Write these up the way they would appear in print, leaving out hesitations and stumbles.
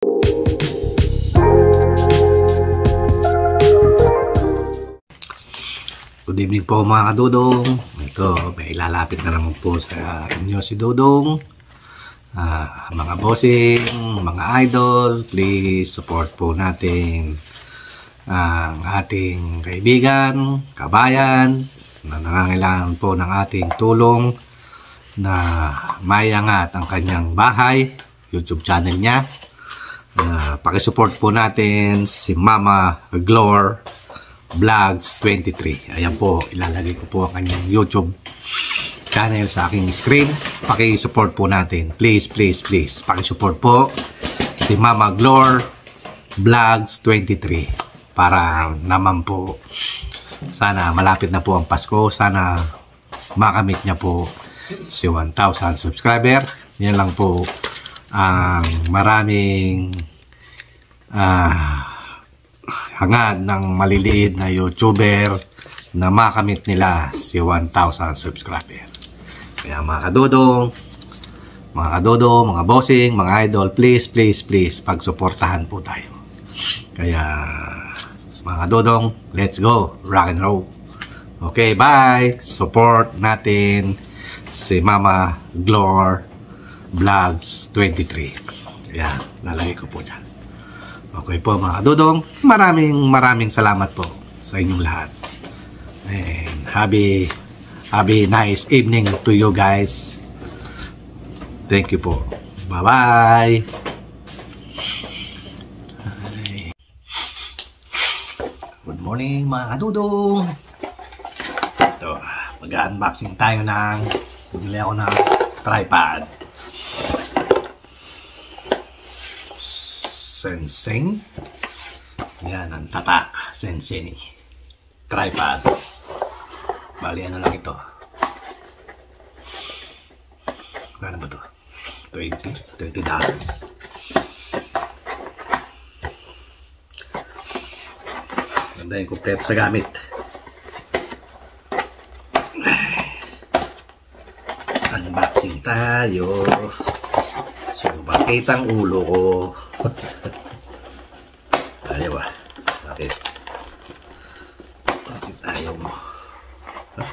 Good evening po mga kadudong. Ito, may ilalapit na naman po sa inyo si Dudong. Mga bossing, mga idol, please support po natin ang ating kaibigan, kabayan na nangangailangan po ng ating tulong na maiangat ang kanyang bahay, YouTube channel niya. Pakisupport po natin si Mama Glor Vlogs 23. Ayan po, ilalagay ko po ang kanyang YouTube channel sa aking screen. Paki-support po natin. Please, please, please. Paki-support po si Mama Glor Vlogs 23. Para naman po, sana malapit na po ang Pasko. Sana makamit niya po si 1,000 subscriber. Yan lang po ang maraming hangad ng maliliit na YouTuber na makamit nila si 1,000 subscriber. Kaya mga kadudong, mga bossing, mga idol, please, please, please, pagsuportahan po tayo. Kaya mga kadudong, let's go, rock and roll. Okay, bye! Support natin si Mama Glor Vlogs 23. Kaya nalagay ko po dyan. Okay po mga kadudong, maraming salamat po sa inyong lahat. And happy nice evening to you guys. Thank you po. Bye-bye. Good morning mga kadudong. Ito, mag-unboxing tayo ng bumili ako ng tripod. Senseng. Yan ang tatak. Senseni. Tripod. Bali ano lang ito. Ano ba ito? $20. Ganda yung kumpleto sa gamit. Unboxing tayo. So bakit ang ulo ko? Ayaw ah. Bakit? Bakit ayaw mo? Huh?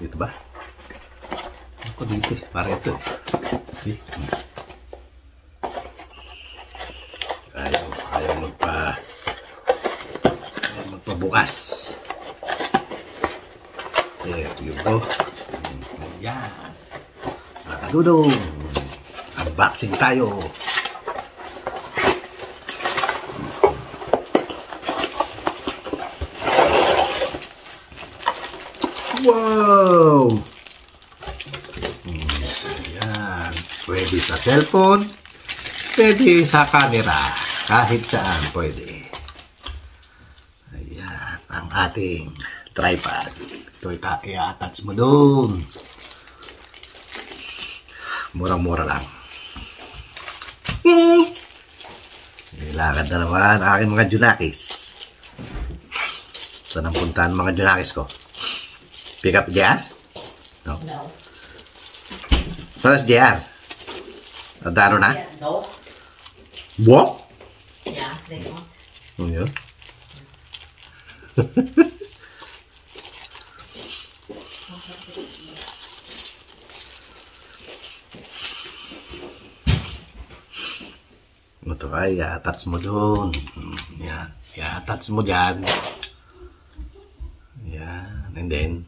Dito ba? Ako dito eh. Parang ito eh. See? Ayaw magpabukas. There you go. Ayan. Nakadudong. Unboxing tayo. Wow! Ayan. Pwede sa cellphone, pwede sa camera, kahit saan pwede. Ayan, ang ating tripod. Ito i-attach mo doon. Murang-mura lang. Nilakad na naman ang aking mga junakis. Saan ang puntahan mga junakis ko? Pick up JR? No. Saan si JR? Nadaro na? No. What? Yeah, they don't. Oh, yeah? Ito ay i-attach mo doon. Yan. I-attach mo dyan. Yan. And then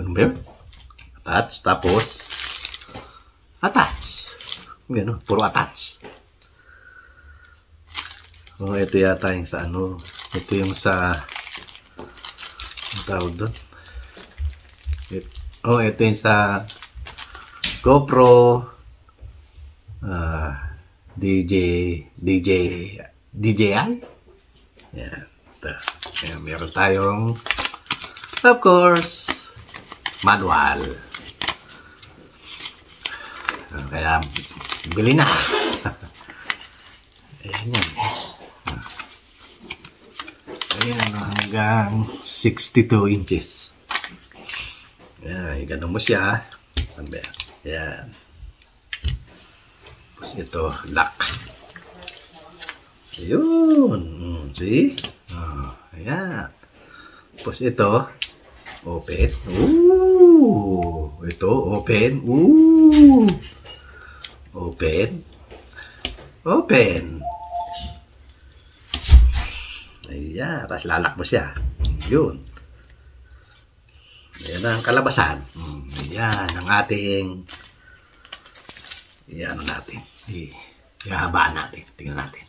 ano ba yun? Attach, tapos attach. Gano'n, puro attach. Ito yata yung sa ano. Ito yung sa ang tawag doon. Ito yung sa GoPro DJI. Yan. Ito. Meron tayong of course manual. Kaya bili na. Ayan yan. Ayan, hanggang 62 inches. Ayan, ganun mo siya. Ayan. Tapos ito, lock. Ayun. See? Ayan. Tapos ito, open. Ooh. Ito, open. Ooh. Open. Open. Ayan. Tapos lalak mo siya. Yun. Ayan ang kalabasan. Ayan ang ating natin. Ihahabaan natin. Tingnan natin.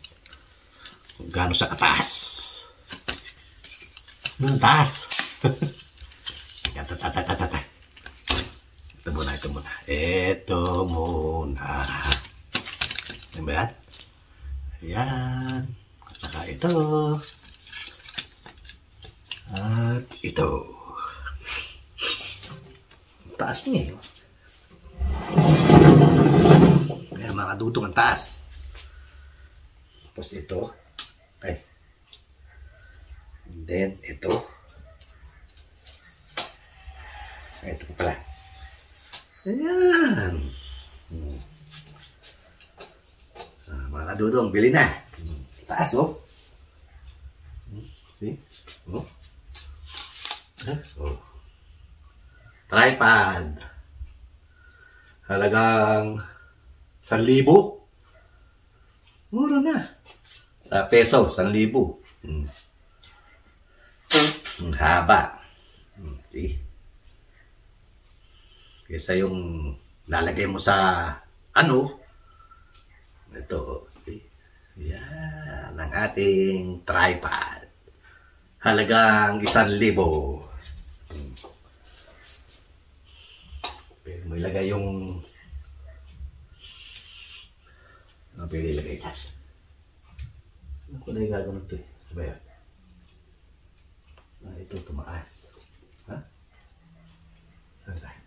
Kung gaano sa kataas. Ang taas. Ito muna. Ito muna. Ayan ba yan? Ayan. At saka ito. At ito. Taas niya eh. Ayan mga dudong ang taas. Tapos ito. Ay. And then ito. Ito pa pala. Ayan. Mga kadudong, bili na. Taas oh. See? Oh. Oh. Tripod. Halagang 1,000. Mura na. Sa peso, 1,000. Haba. See? Kesa yung lalagay mo sa ito. See? Yan ang ating tripod. Halagang 1,000. Pwede mo ilagay yung pwede ilagay dyan. Ano ko na yung gagawin ito eh? Diba yan? Ito tumaas. Ha? Saan tayo?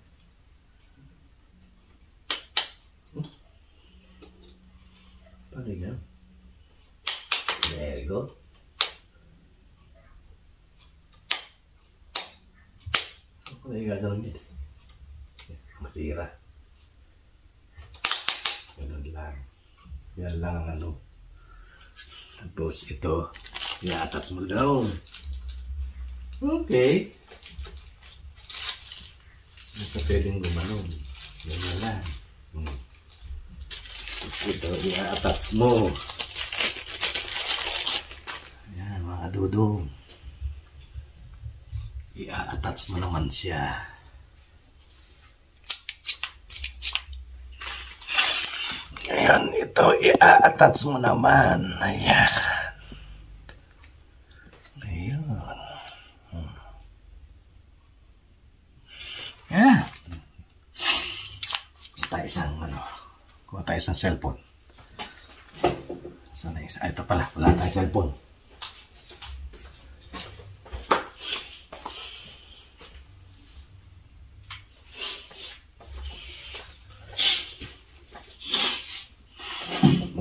Paano yan? There you go. Ano ko na yung gagawin dito? Masira. Ganun lang. Yan lang ang Tapos ito, i-attach mo down. Okay. Hindi ka pwedeng gumanon. Yan lang. Tapos ito, i-attach mo. Yan mga dudong. I-attach mo naman siya. Ngayon, ito, i-attach mo naman. Ayan. Ngayon. Ayan. Kuha tayo isang cellphone. Sana isa. Ito pala, wala tayong cellphone.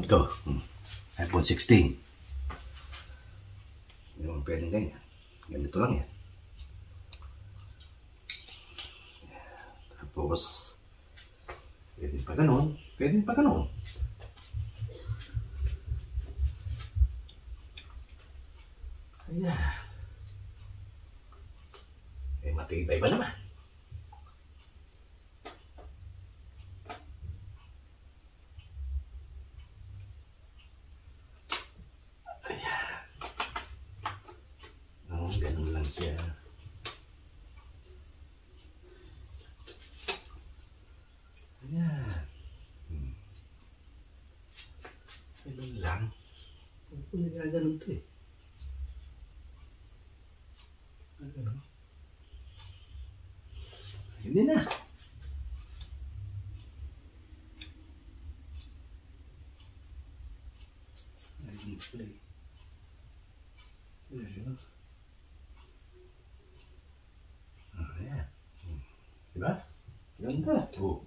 Ito, iPhone 16. Hindi naman pwedeng ganyan. Ganito lang yan. Tapos, pwedeng pa ganun. Pwedeng pa ganun. Ayan. Eh, matibay ba naman? Ganun lang siya. Ayan. Ganun lang. Ano nagaganon ito eh? Ganun. Hindi na. Ayun, play. There you go. Ayan. Diba? Ganda. Oh.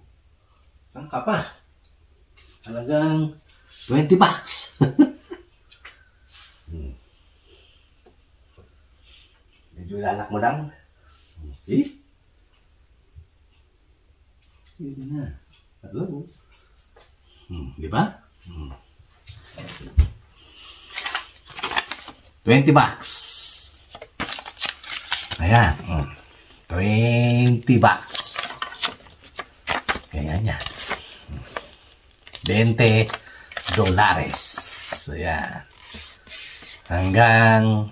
Saan ka pa? Halagang 20 bucks. Medyo lalak mo lang. See? Pwede na. Hello? Di ba? 20 bucks. Ayan. 20 bucks. Ayan yan. 20 dolares. Ayan. Hanggang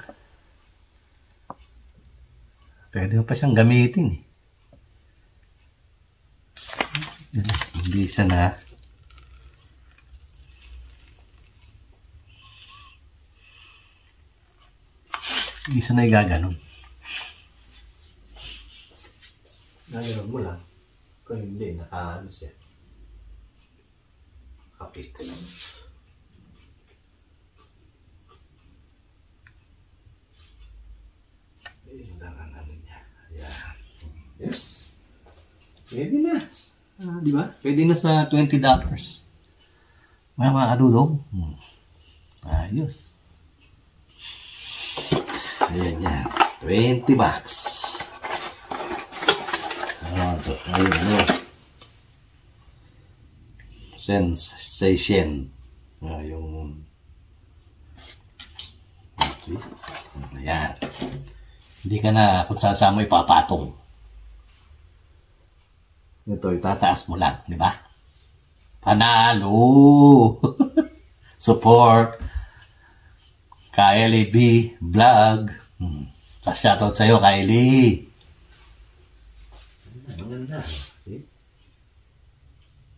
pwede mo pa siyang gamitin eh. Hindi siya na igaganon. Gaganon mo lang. Kung hindi, naka-ano siya. Naka-fix. Ayun lang ang ano niya. Ayan. Yes. Pwede na. Di ba? Pwede na sa $20. Mga kadudong. Ayos. Ayan yan. 20 bucks. Ayun. Sensation. Yung see? Ayan. Hindi ka na kung saan mo ipapatong. Ito, itataas mo lang, di ba? Panalo! Support! Kylie B. Vlog. Sa shoutout sa'yo, Kylie. Ang ganda. See?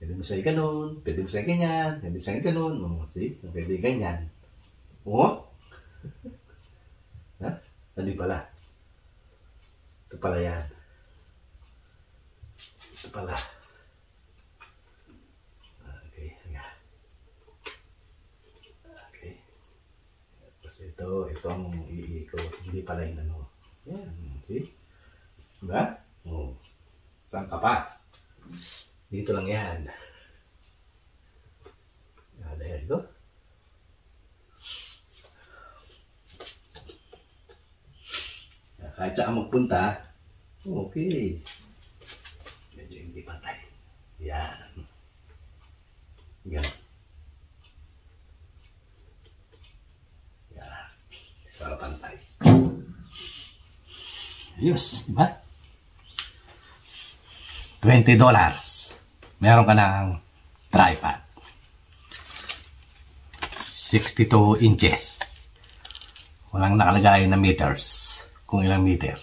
Pwede mo sa'yo ganun. Pwede mo sa'yo ganyan. Pwede sa'yo ganun. See? Pwede ganyan. Oh? Ha? Hindi pala. Ito pala yan. Ito pala. Okay. Okay. Tapos itong iikot. Hindi pala yung ano. Yan. See? Diba? Oh. Saan ka pa? Dito lang yan. There you go. Kahit saan magpunta, okay. Medyo hindi patay. Yan. Yan. Yan. Para pantay. Ayos, di ba? $20. Meron ka ng tripod. 62 inches. Walang nakalagay na meters. Kung ilang meter.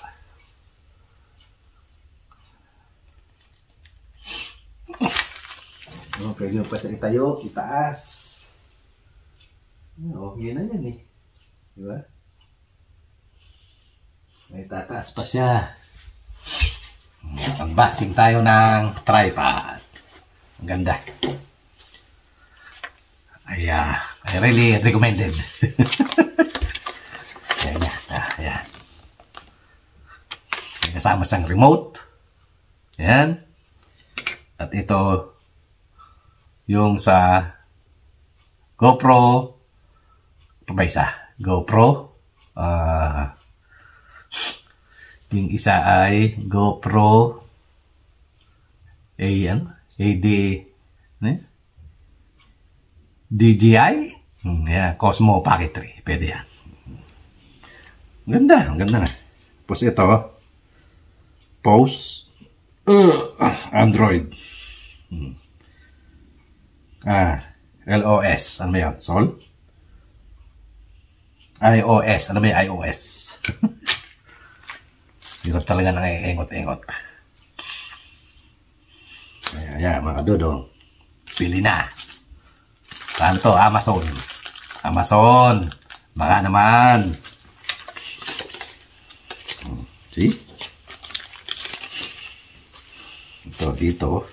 Pwede mo pa siya itayo, itaas. Okay na yan eh. Diba? May tataas pa siya. Unboxing tayo ng tripod. Ang ganda. I really recommended. Ayan yan. Ayan. Kasama siyang remote. Ayan. At ito yung sa GoPro. Pa isa? GoPro. Yung isa ay GoPro DJI. Yeah, Cosmo Pocket 3. Pwede yan. Ganda. Ang ganda na. Tapos ito. Pose. Android. LOS. Ano ba yan? Sol? iOS. Ano ba yung iOS? Hirap talaga nang engot-engot. Ayan, mga dudong. Pili na. Saan to? Amazon. Amazon. Baka naman. See? Ito, dito.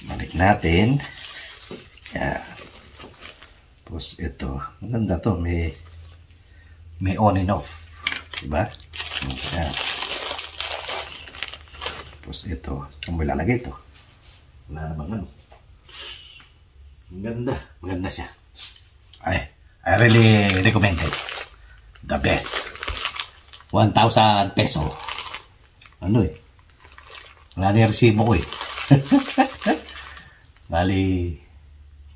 Balik natin. Ayan. Tapos ito. Maganda to. May on and off. Diba? Ayan. Tapos ito. Saan mo ilalagay ito? Wala namang ano. Maganda. Maganda siya. I really recommend it. The best. 1,000 peso. Ano eh. Wala na yung resibo ko eh. Bali,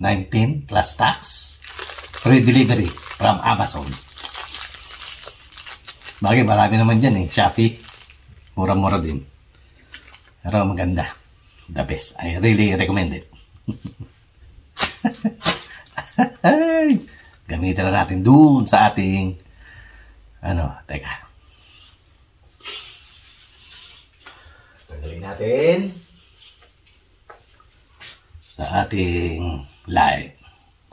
19 plus tax. Free delivery from Amazon. Bagay, marami naman dyan Shopee. Mura-mura din. Pero maganda. The best. I really recommend it. Gamitin na natin dun sa ating teka. Tanggalin natin sa ating live.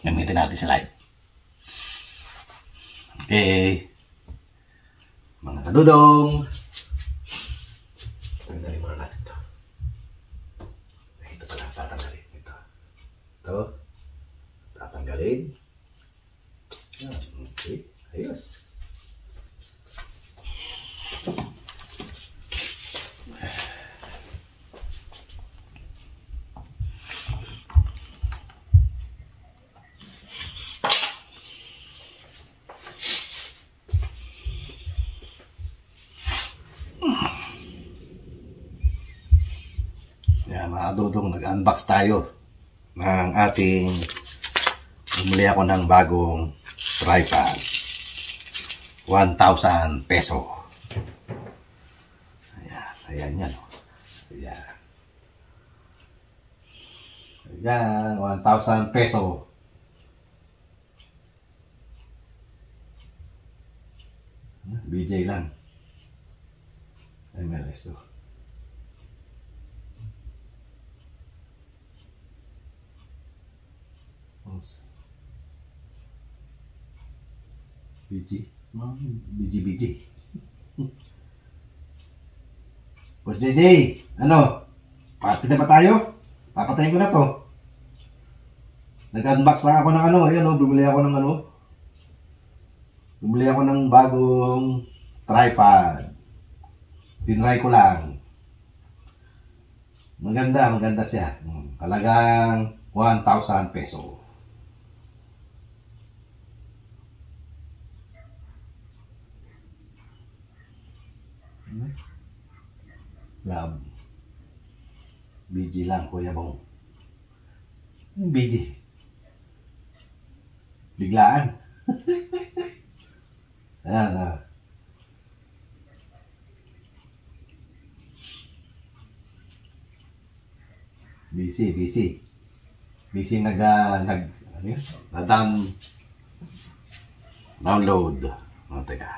Gamitin natin sa live. Okay. Mga kadudong. Tanggalin muna natin ito. Ito pala, tatanggalin. Ito. Tatanggalin. Okay. Ayos. Mga dudong, nag-unbox tayo ng ating bumili ako ng bagong tripod. 1,000 peso. Ayan yan. Ayan, 1,000 peso. BJ lang. MLS to. BG. Boss JJ, party na ba tayo? Papatayin ko na to. Nag-unbox lang ako ng ayan bumili ako ng bagong tripod. Tinry ko lang. Maganda siya. Halagang 1,000 peso. Love. BG lang, Kuya Bong. BG. Biglaan. Ayan, busy download. Teka.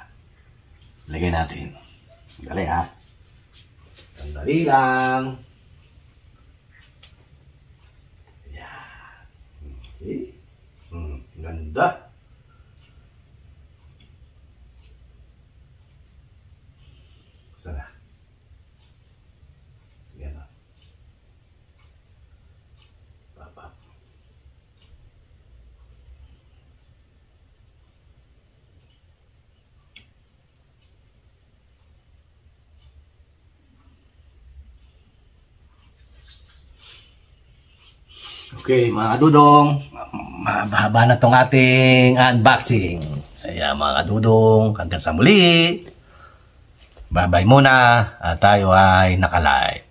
Lagay natin. Dali Dali lang. Ayan. See? Ganda. Sana. Yan Papa. Okay, mga kadudong, mahaba na tong ating unboxing. Kaya mga kadudong, hanggang sa muli. Bye-bye muna at tayo ay naka-live.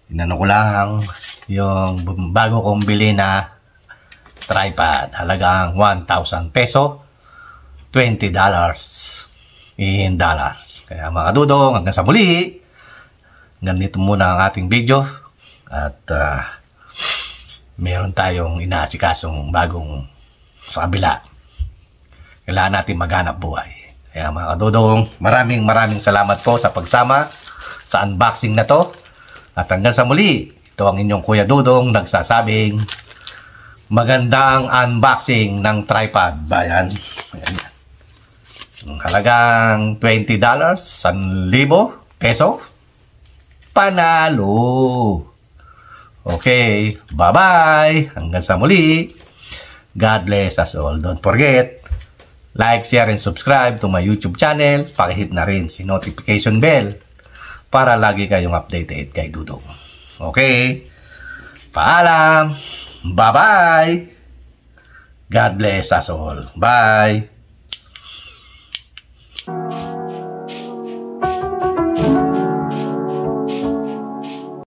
Inano ko lang yung bago kong bili na tripod. Halagang 1,000 peso, $20 in dollars. Kaya mga kadudong, hanggang sa muli. Ganito muna ang ating video. At meron tayong inaasikasong bagong sa kabila. Kailangan natin maghanap buhay. Kaya mga kadudong, maraming salamat po sa pagsama sa unboxing na to. At hanggang sa muli, ito ang inyong Kuya Dudong nagsasabing magandang unboxing ng tripod. Bayan. Halagang $20, 1,000 peso. Panalo! Okay, bye-bye. Hanggang sa muli. God bless us all. Don't forget, like, share, and subscribe to my YouTube channel. Pakihit na rin si notification bell para lagi kayong updated kay Dudong. Okay? Paalam. Bye-bye. God bless us all. Bye.